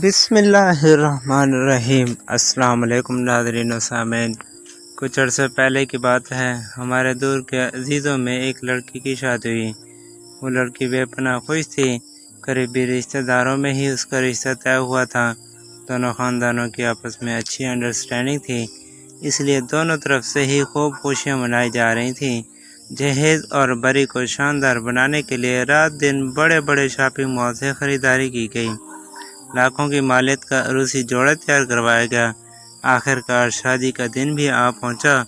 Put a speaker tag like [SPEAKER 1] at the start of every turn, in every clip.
[SPEAKER 1] بسم اللہ الرحمن الرحیم۔ السلام علیکم ناظرین و سامعین۔ کچھ عرصے پہلے کی بات ہے، ہمارے دور کے عزیزوں میں ایک لڑکی کی شادی ہوئی۔ وہ لڑکی بے پناہ خوش تھی۔ قریبی رشتہ داروں میں ہی اس کا رشتہ طے ہوا تھا۔ دونوں خاندانوں کی آپس میں اچھی انڈرسٹینڈنگ تھی، اس لیے دونوں طرف سے ہی خوب خوشیاں منائی جا رہی تھیں۔ جہیز اور بری کو شاندار بنانے کے لیے رات دن بڑے بڑے شاپنگ مال سے خریداری کی گئی۔ لاکھوں کی مالیت کا عروسی جوڑا تیار کروایا گیا۔ آخر کار شادی کا دن بھی آ پہنچا۔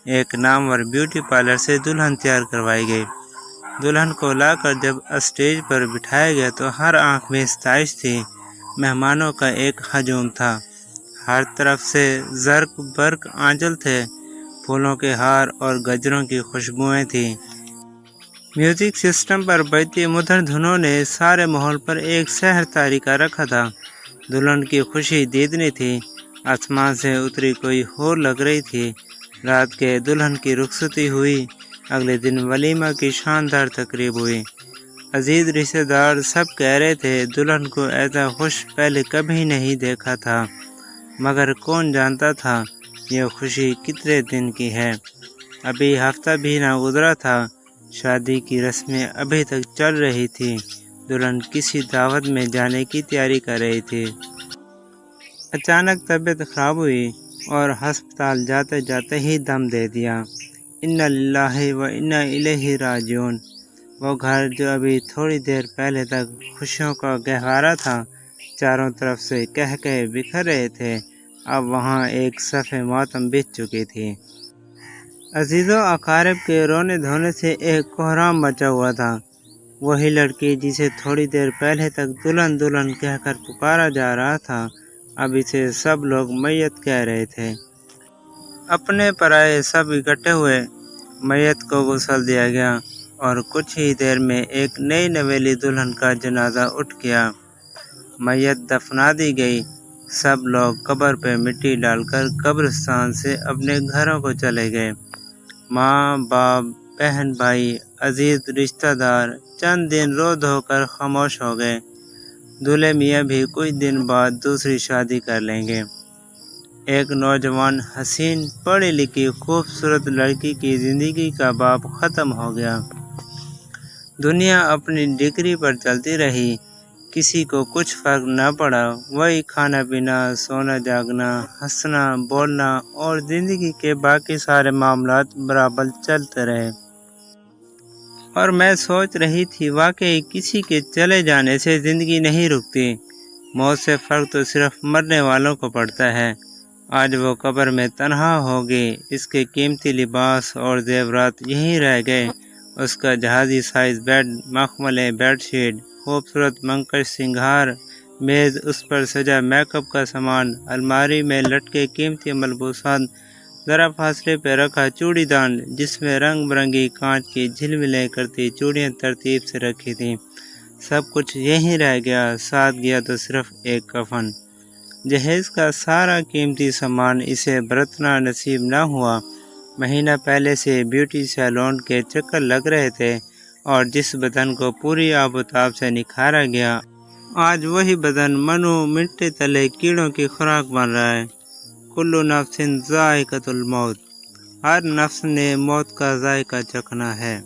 [SPEAKER 1] ایک نامور بیوٹی پارلر سے دلہن تیار کروائی گئی۔ دلہن کو لا کر جب اسٹیج پر بٹھایا گیا تو ہر آنکھ میں ستائش تھی۔ مہمانوں کا ایک ہجوم تھا۔ ہر طرف سے زرق برق آنچل تھے، پھولوں کے ہار اور گجروں کی خوشبوئیں تھیں۔ میوزک سسٹم پر بجتی مدھر دھنوں نے سارے ماحول پر ایک سحر طاری کر رکھا تھا۔ دلہن کی خوشی دیدنی تھی، آسمان سے اتری کوئی ہور لگ رہی تھی۔ رات کے دلہن کی رخصتی ہوئی۔ اگلے دن ولیمہ کی شاندار تقریب ہوئی۔ عزیز رشتہ دار سب کہہ رہے تھے دلہن کو ایسا خوش پہلے کبھی نہیں دیکھا تھا، مگر کون جانتا تھا یہ خوشی کتنے دن کی ہے۔ ابھی ہفتہ بھی نہ گزرا تھا، شادی کی رسمیں ابھی تک چل رہی تھی۔ دلہن کسی دعوت میں جانے کی تیاری کر رہی تھی۔ اچانک طبیعت خراب ہوئی اور ہسپتال جاتے جاتے ہی دم دے دیا۔ انا للہ و انا الیہ راجعون۔ وہ گھر جو ابھی تھوڑی دیر پہلے تک خوشیوں کا گہوارہ تھا، چاروں طرف سے کہکہے بکھر رہے تھے، اب وہاں ایک صف ماتم بچھ چکی تھی۔ عزیزوں اقارب کے رونے دھونے سے ایک کوہرام مچا ہوا تھا۔ وہی لڑکی جسے تھوڑی دیر پہلے تک دلہن دلہن کہہ کر پکارا جا رہا تھا، اب اسے سب لوگ میت کہہ رہے تھے۔ اپنے پرائے سب اکٹھے ہوئے، میت کو غسل دیا گیا اور کچھ ہی دیر میں ایک نئی نویلی دلہن کا جنازہ اٹھ گیا۔ میت دفنا دی گئی۔ سب لوگ قبر پہ مٹی ڈال کر قبرستان سے اپنے گھروں کو چلے گئے۔ ماں باپ، بہن بھائی، عزیز رشتہ دار چند دن رو دھو کر خاموش ہو گئے۔ دولہے میاں بھی کچھ دن بعد دوسری شادی کر لیں گے۔ ایک نوجوان حسین پڑھی لکھی خوبصورت لڑکی کی زندگی کا باب ختم ہو گیا۔ دنیا اپنی ڈگری پر چلتی رہی، کسی کو کچھ فرق نہ پڑا۔ وہی کھانا پینا، سونا جاگنا، ہنسنا بولنا اور زندگی کے باقی سارے معاملات برابر چلتے رہے۔ اور میں سوچ رہی تھی واقعی کسی کے چلے جانے سے زندگی نہیں رکتی۔ موت سے فرق تو صرف مرنے والوں کو پڑتا ہے۔ آج وہ قبر میں تنہا ہوگی، اس کے قیمتی لباس اور زیورات یہیں رہ گئے۔ اس کا جہازی سائز بیڈ، مخملیں، بیڈ شیٹ، خوبصورت منکش سنگھار، میز، اس پر سجا میک اپ کا سامان، الماری میں لٹکے قیمتی ملبوسات، ذرا فاصلے پہ رکھا چوڑی دان جس میں رنگ برنگی کانچ کی جھلملیں کرتی چوڑیاں ترتیب سے رکھی تھیں، سب کچھ یہیں رہ گیا۔ ساتھ گیا تو صرف ایک کفن۔ جہیز کا سارا قیمتی سامان اسے برتنا نصیب نہ ہوا۔ مہینہ پہلے سے بیوٹی سیلون کے چکر لگ رہے تھے اور جس بدن کو پوری آب و تاب سے نکھارا گیا، آج وہی بدن منو مٹی تلے کیڑوں کی خوراک بن رہا ہے۔ کلو نفس ذائقۃ الموت۔ ہر نفس نے موت کا ذائقہ چکھنا ہے۔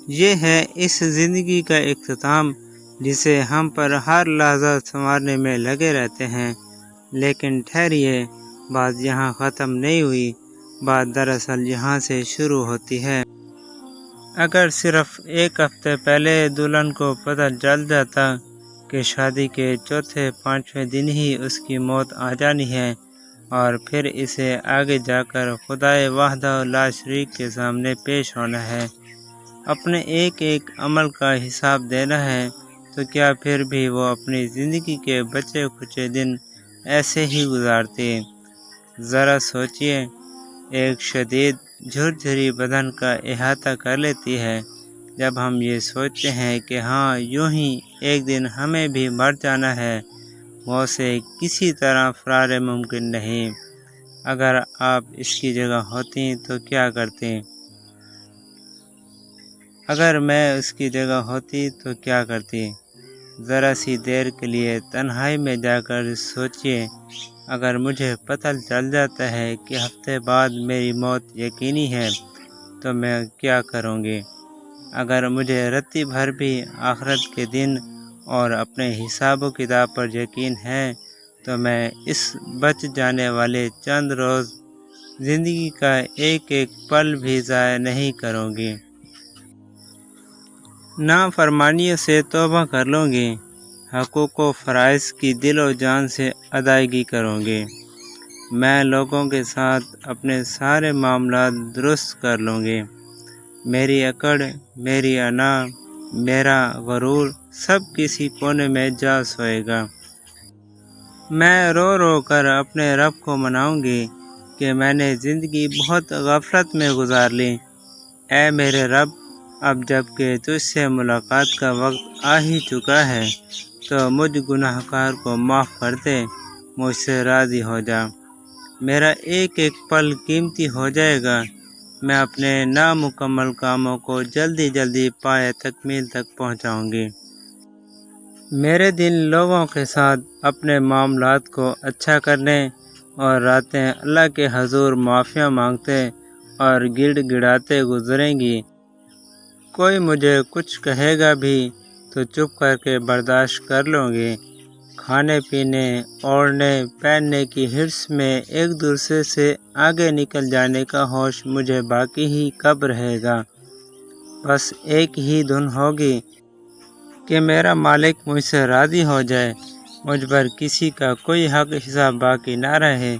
[SPEAKER 1] یہ ہے اس زندگی کا اختتام جسے ہم پر ہر لحظہ سنوارنے میں لگے رہتے ہیں۔ لیکن ٹھہریے، بات یہاں ختم نہیں ہوئی، بات دراصل یہاں سے شروع ہوتی ہے۔ اگر صرف ایک ہفتے پہلے دلہن کو پتہ چل جاتا کہ شادی کے چوتھے پانچویں دن ہی اس کی موت آ جانی ہے اور پھر اسے آگے جا کر خدائے وحدہ لا شریک کے سامنے پیش ہونا ہے، اپنے ایک ایک عمل کا حساب دینا ہے، تو کیا پھر بھی وہ اپنی زندگی کے بچے کھچے دن ایسے ہی گزارتی؟ ذرا سوچئے، ایک شدید جھرجھری بدن کا احاطہ کر لیتی ہے جب ہم یہ سوچتے ہیں کہ ہاں یوں ہی ایک دن ہمیں بھی مر جانا ہے۔ موت سے کسی طرح فرار ممکن نہیں۔ اگر آپ اس کی جگہ ہوتی تو کیا کرتی؟ اگر میں اس کی جگہ ہوتی تو کیا کرتی؟ ذرا سی دیر کے لیے تنہائی میں جا کر سوچیے، اگر مجھے پتہ چل جاتا ہے کہ ہفتے بعد میری موت یقینی ہے تو میں کیا کروں گی؟ اگر مجھے رتی بھر بھی آخرت کے دن اور اپنے حساب و کتاب پر یقین ہے تو میں اس بچ جانے والے چند روز زندگی کا ایک ایک پل بھی ضائع نہیں کروں گی۔ نافرمانیوں سے توبہ کر لوں گی، حقوق و فرائض کی دل و جان سے ادائیگی کروں گی۔ میں لوگوں کے ساتھ اپنے سارے معاملات درست کر لوں گی۔ میری اکڑ، میری انا، میرا غرور سب کسی کونے میں جا سوئے گا۔ میں رو رو کر اپنے رب کو مناؤں گی کہ میں نے زندگی بہت غفلت میں گزار لی۔ اے میرے رب، اب جب کہ تجھ سے ملاقات کا وقت آ ہی چکا ہے تو مجھ گناہ گار کو معاف کر دے، مجھ سے راضی ہو جا۔ میرا ایک ایک پل قیمتی ہو جائے گا۔ میں اپنے نامکمل کاموں کو جلدی جلدی پائے تکمیل تک پہنچاؤں گی۔ میرے دن لوگوں کے ساتھ اپنے معاملات کو اچھا کرنے اور راتیں اللہ کے حضور معافیاں مانگتے اور گڑ گڑاتے گزریں گی۔ کوئی مجھے کچھ کہے گا بھی تو چپ کر کے برداشت کر لوں گی۔ کھانے پینے، اوڑھنے پہننے کی حرص میں ایک دوسرے سے آگے نکل جانے کا ہوش مجھے باقی ہی کب رہے گا؟ بس ایک ہی دھن ہوگی کہ میرا مالک مجھ سے راضی ہو جائے، مجھ پر کسی کا کوئی حق حساب باقی نہ رہے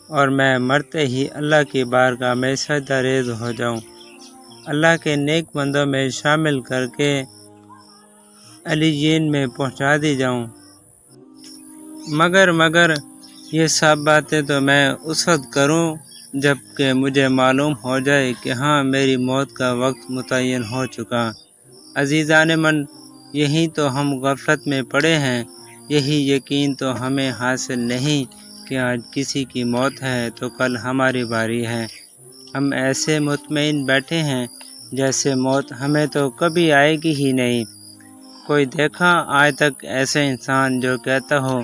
[SPEAKER 1] اور میں مرتے ہی اللہ کی بارگاہ میں سجدہ ریز ہو جاؤں، اللہ کے نیک بندوں میں شامل کر کے علیین میں پہنچا دی جاؤں۔ مگر یہ سب باتیں تو میں اس وقت کروں جب کہ مجھے معلوم ہو جائے کہ ہاں میری موت کا وقت متعین ہو چکا۔ عزیزان من، یہی تو ہم غفلت میں پڑے ہیں، یہی یقین تو ہمیں حاصل نہیں کہ آج کسی کی موت ہے تو کل ہماری باری ہے۔ ہم ایسے مطمئن بیٹھے ہیں جیسے موت ہمیں تو کبھی آئے گی ہی نہیں۔ کوئی دیکھا آج تک ایسا انسان جو کہتا ہو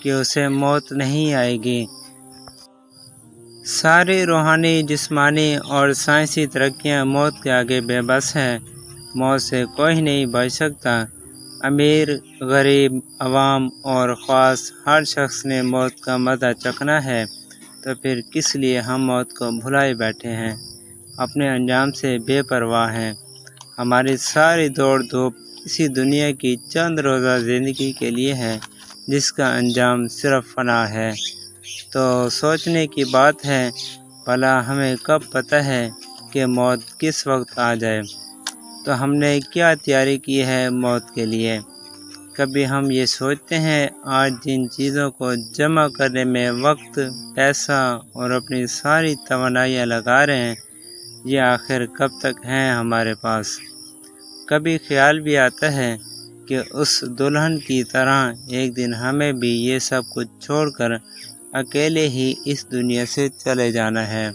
[SPEAKER 1] کہ اسے موت نہیں آئے گی؟ ساری روحانی، جسمانی اور سائنسی ترقیاں موت کے آگے بے بس ہیں۔ موت سے کوئی نہیں بچ سکتا۔ امیر، غریب، عوام اور خاص ہر شخص نے موت کا مزہ چکھنا ہے، تو پھر کس لیے ہم موت کو بھلائے بیٹھے ہیں، اپنے انجام سے بے پرواہ ہیں؟ ہماری ساری دوڑ دھوپ اسی دنیا کی چند روزہ زندگی کے لیے ہے جس کا انجام صرف فنا ہے۔ تو سوچنے کی بات ہے، بھلا ہمیں کب پتہ ہے کہ موت کس وقت آ جائے؟ تو ہم نے کیا تیاری کی ہے موت کے لیے؟ کبھی ہم یہ سوچتے ہیں آج جن چیزوں کو جمع کرنے میں وقت، پیسہ اور اپنی ساری توانائیاں لگا رہے ہیں، یہ آخر کب تک ہیں ہمارے پاس؟ کبھی خیال بھی آتا ہے کہ اس دلہن کی طرح ایک دن ہمیں بھی یہ سب کچھ چھوڑ کر اکیلے ہی اس دنیا سے چلے جانا ہے۔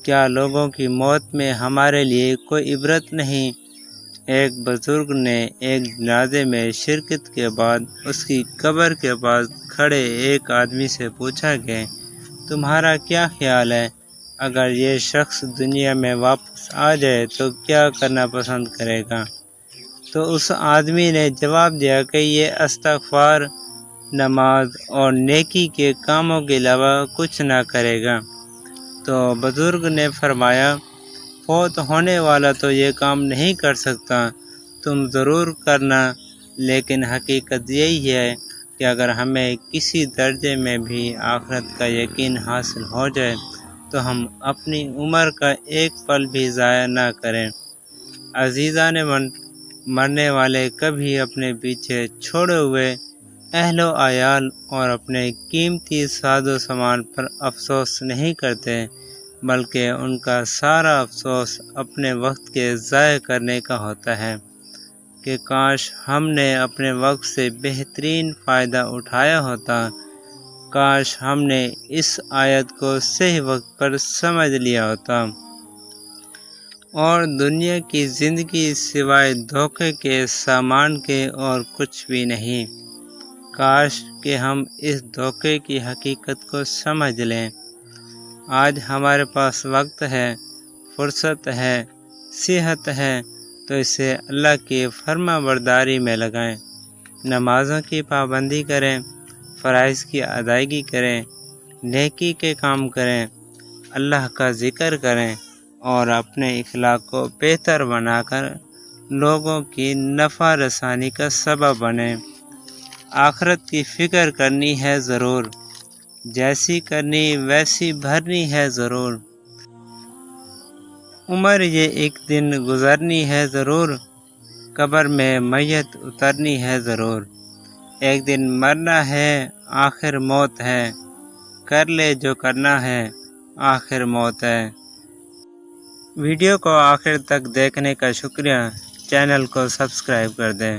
[SPEAKER 1] کیا لوگوں کی موت میں ہمارے لیے کوئی عبرت نہیں؟ ایک بزرگ نے ایک جنازے میں شرکت کے بعد اس کی قبر کے پاس کھڑے ایک آدمی سے پوچھا کہ تمہارا کیا خیال ہے، اگر یہ شخص دنیا میں واپس آ جائے تو کیا کرنا پسند کرے گا؟ تو اس آدمی نے جواب دیا کہ یہ استغفار، نماز اور نیکی کے کاموں کے علاوہ کچھ نہ کرے گا۔ تو بزرگ نے فرمایا، فوت ہونے والا تو یہ کام نہیں کر سکتا، تم ضرور کرنا، لیکن حقیقت یہی ہے کہ اگر ہمیں کسی درجے میں بھی آخرت کا یقین حاصل ہو جائے تو ہم اپنی عمر کا ایک پل بھی ضائع نہ کریں۔ عزیزان من، مرنے والے کبھی اپنے پیچھے چھوڑے ہوئے اہل و عیال اور اپنے قیمتی ساز و سامان پر افسوس نہیں کرتے، بلکہ ان کا سارا افسوس اپنے وقت کے ضائع کرنے کا ہوتا ہے کہ کاش ہم نے اپنے وقت سے بہترین فائدہ اٹھایا ہوتا، کاش ہم نے اس آیت کو صحیح وقت پر سمجھ لیا ہوتا۔ اور دنیا کی زندگی سوائے دھوکے کے سامان کے اور کچھ بھی نہیں۔ کاش کہ ہم اس دھوکے کی حقیقت کو سمجھ لیں۔ آج ہمارے پاس وقت ہے، فرصت ہے، صحت ہے، تو اسے اللہ کی فرما برداری میں لگائیں۔ نمازوں کی پابندی کریں، فرائض کی ادائیگی کریں، نیکی کے کام کریں، اللہ کا ذکر کریں اور اپنے اخلاق کو بہتر بنا کر لوگوں کی نفع رسانی کا سبب بنیں۔ آخرت کی فکر کرنی ہے ضرور، جیسی کرنی ویسی بھرنی ہے ضرور۔ عمر یہ ایک دن گزرنی ہے ضرور، قبر میں میت اترنی ہے ضرور۔ ایک دن مرنا ہے، آخر موت ہے، کر لے جو کرنا ہے، آخر موت ہے۔ ویڈیو کو آخر تک دیکھنے کا شکریہ، چینل کو سبسکرائب کر دیں۔